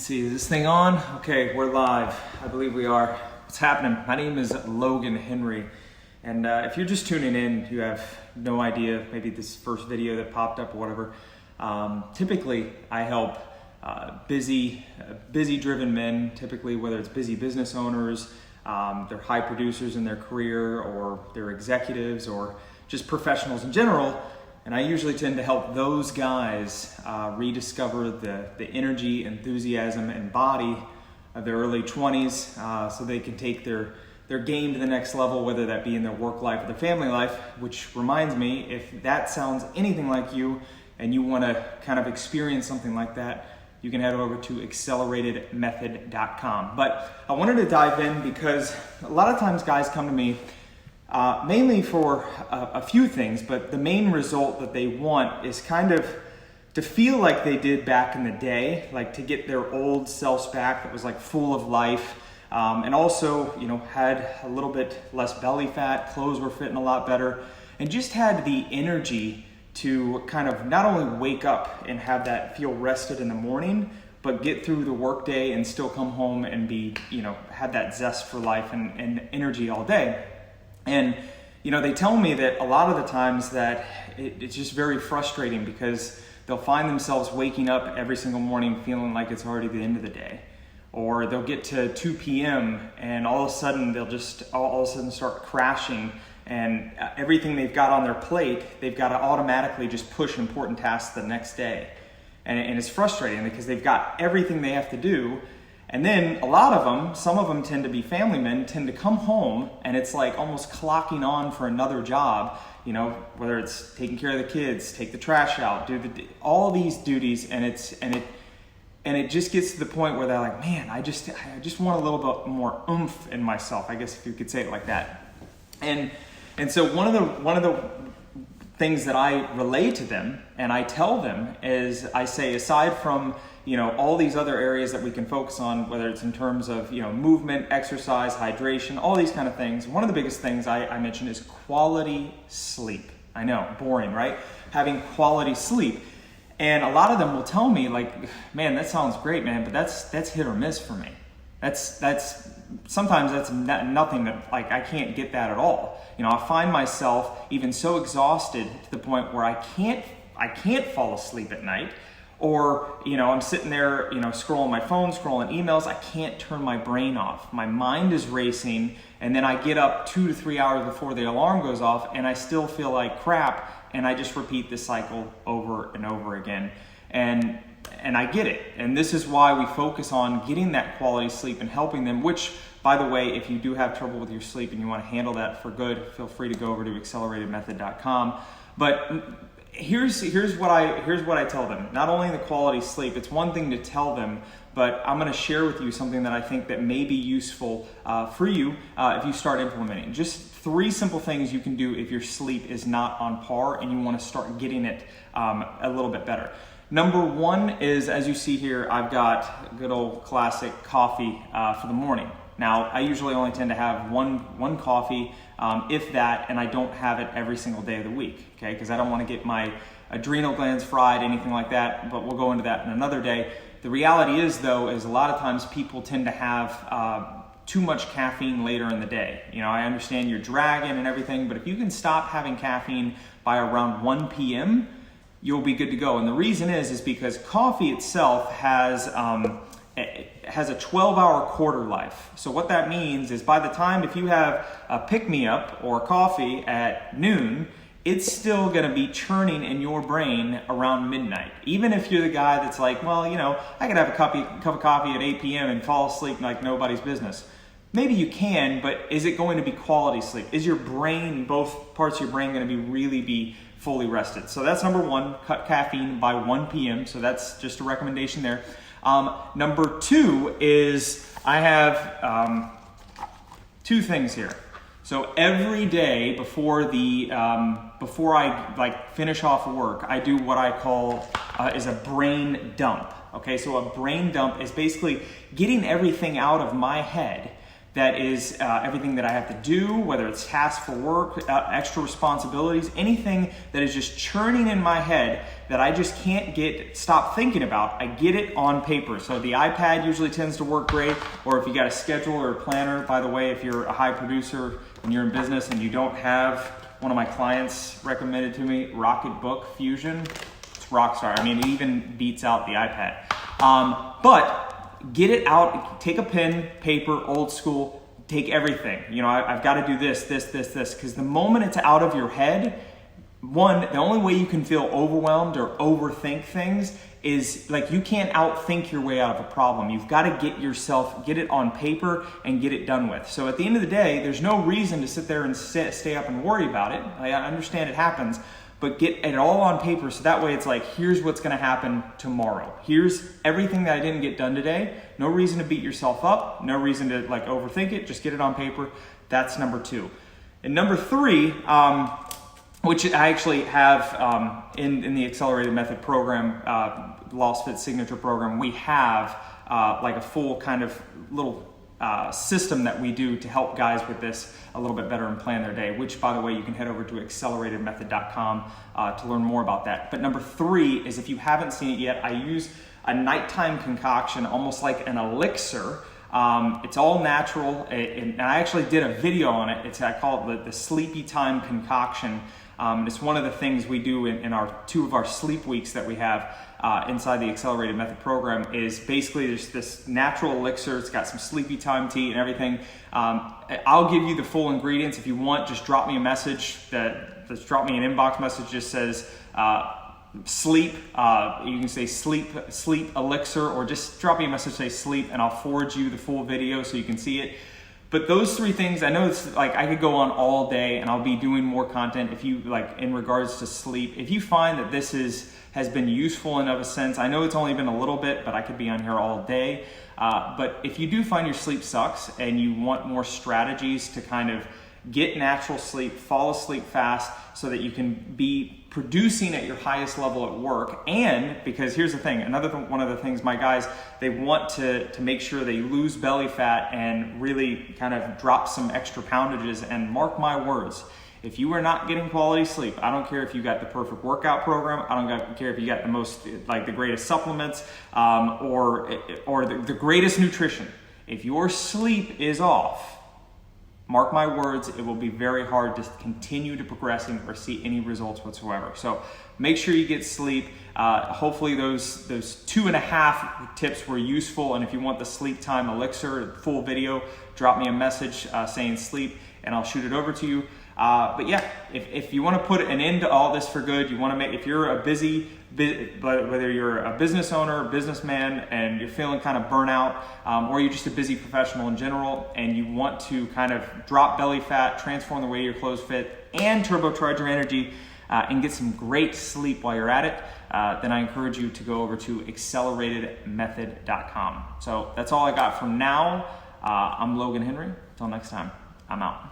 See, is this thing on? Okay, we're live. I believe we are. What's happening? My name is Logan Henry. And if you're just tuning in, you have no idea, maybe this first video that popped up or whatever. Typically, I help busy driven men, typically whether it's busy business owners, they're high producers in their career, or they're executives, or just professionals in general. And I usually tend to help those guys rediscover the energy, enthusiasm, and body of their early 20s so they can take their game to the next level, whether that be in their work life or their family life. Which reminds me, if that sounds anything like you and you want to kind of experience something like that, you can head over to acceleratedmethod.com. But I wanted to dive in because a lot of times guys come to me mainly for a few things, but the main result that they want is kind of to feel like they did back in the day, like to get their old selves back that was like full of life, and also, you know, had a little bit less belly fat, clothes were fitting a lot better, and just had the energy to kind of not only wake up and have that feel rested in the morning, but get through the workday and still come home and be, you know, have that zest for life and energy all day. And, you know, they tell me that a lot of the times that it's just very frustrating because they'll find themselves waking up every single morning feeling like it's already the end of the day. Or they'll get to 2 p.m. and all of a sudden they'll just all of a sudden start crashing, and everything they've got on their plate, they've got to automatically just push important tasks the next day. And it's frustrating because they've got everything they have to do. And then a lot of them, some of them tend to be family men, tend to come home and it's like almost clocking on for another job, you know, whether it's taking care of the kids, take the trash out, do all these duties, and it just gets to the point where they're like, man, I just want a little bit more oomph in myself, I guess if you could say it like that. And so one of the things that I relay to them and I tell them is, I say, aside from, you know, all these other areas that we can focus on, whether it's in terms of, you know, movement, exercise, hydration, all these kind of things, one of the biggest things I mention is quality sleep. I know, boring, right? Having quality sleep. And a lot of them will tell me, like, man, that sounds great, man, but that's hit or miss for me. Sometimes that's nothing that, like, I can't get that at all. You know, I find myself even so exhausted to the point where I can't fall asleep at night. Or, you know, I'm sitting there, you know, scrolling my phone, scrolling emails. I can't turn my brain off. My mind is racing, and then I get up 2 to 3 hours before the alarm goes off, and I still feel like crap, and I just repeat this cycle over and over again. And I get it. And this is why we focus on getting that quality sleep and helping them, which, by the way, if you do have trouble with your sleep and you want to handle that for good, feel free to go over to acceleratedmethod.com. But here's what I tell them. Not only the quality sleep, it's one thing to tell them, but I'm going to share with you something that I think that may be useful for you if you start implementing. Just 3 simple things you can do if your sleep is not on par and you want to start getting it a little bit better. Number 1 is, as you see here, I've got good old classic coffee for the morning. Now, I usually only tend to have one coffee, if that, and I don't have it every single day of the week, okay? Because I don't want to get my adrenal glands fried, anything like that, but we'll go into that in another day. The reality is, though, is a lot of times people tend to have too much caffeine later in the day. You know, I understand you're dragging and everything, but if you can stop having caffeine by around 1 p.m., you'll be good to go. And the reason is because coffee itself has a 12-hour quarter life. So what that means is, by the time, if you have a pick-me-up or coffee at noon, it's still going to be churning in your brain around midnight. Even if you're the guy that's like, well, you know, I could have a cup of coffee at 8 p.m. and fall asleep like nobody's business. Maybe you can, but is it going to be quality sleep? Is your brain, both parts of your brain, going to be fully rested? So that's number 1, cut caffeine by 1 p.m. So that's just a recommendation there. Number 2 is I have 2 things here. So every day before I like finish off work, I do what I call is a brain dump. Okay, so a brain dump is basically getting everything out of my head that is everything that I have to do, whether it's tasks for work, extra responsibilities, anything that is just churning in my head that I just can't stop thinking about, I get it on paper. So the iPad usually tends to work great, or if you got a schedule or a planner. By the way, if you're a high producer and you're in business and you don't have, one of my clients recommended to me, Rocketbook Fusion. It's rockstar. I mean, it even beats out the iPad. But get it out, take a pen, paper, old school, take everything. You know, I've got to do this, because the moment it's out of your head, the only way you can feel overwhelmed or overthink things is, like, you can't outthink your way out of a problem. You've got to get it on paper and get it done with. So at the end of the day, there's no reason to sit there and stay up and worry about it. I understand it happens, but get it all on paper, so that way it's like, here's what's gonna happen tomorrow. Here's everything that I didn't get done today. No reason to beat yourself up, no reason to like overthink it, just get it on paper. That's number 2. And number 3, which I actually have in the Accelerated Method program, Lost Fit Signature program, we have like a full kind of little system that we do to help guys with this a little bit better and plan their day, which, by the way, you can head over to acceleratedmethod.com to learn more about that. But number 3 is, if you haven't seen it yet, I use a nighttime concoction, almost like an elixir. It's all natural, and I actually did a video on it. I call it the Sleepy Time Concoction. It's one of the things we do in our 2 of our sleep weeks that we have inside the Accelerated Method program. Is basically there's this natural elixir. It's got some sleepy time tea and everything. I'll give you the full ingredients. If you want, just drop me a message. Just drop me an inbox message. Just says sleep. You can say sleep elixir, or just drop me a message, say sleep, and I'll forward you the full video so you can see it. But those 3 things, I know it's like I could go on all day, and I'll be doing more content if you like in regards to sleep. If you find that this has been useful in of a sense, I know it's only been a little bit, but I could be on here all day. But if you do find your sleep sucks and you want more strategies to kind of get natural sleep, fall asleep fast, so that you can be producing at your highest level at work. And because here's the thing, one of the things my guys, they want to make sure they lose belly fat and really kind of drop some extra poundages. And mark my words, if you are not getting quality sleep, I don't care if you got the perfect workout program, I don't care if you got the greatest supplements, or the greatest nutrition. If your sleep is off, mark my words, it will be very hard to continue to progressing or see any results whatsoever. So make sure you get sleep. Hopefully those 2.5 tips were useful. And if you want the Sleep Time Elixir full video, drop me a message saying sleep, and I'll shoot it over to you. But yeah, if you want to put an end to all this for good, you want to if you're a whether you're a business owner, a businessman, and you're feeling kind of burnout, or you're just a busy professional in general, and you want to kind of drop belly fat, transform the way your clothes fit, and turbocharge your energy, and get some great sleep while you're at it, then I encourage you to go over to acceleratedmethod.com. So that's all I got for now. I'm Logan Henry. Until next time, I'm out.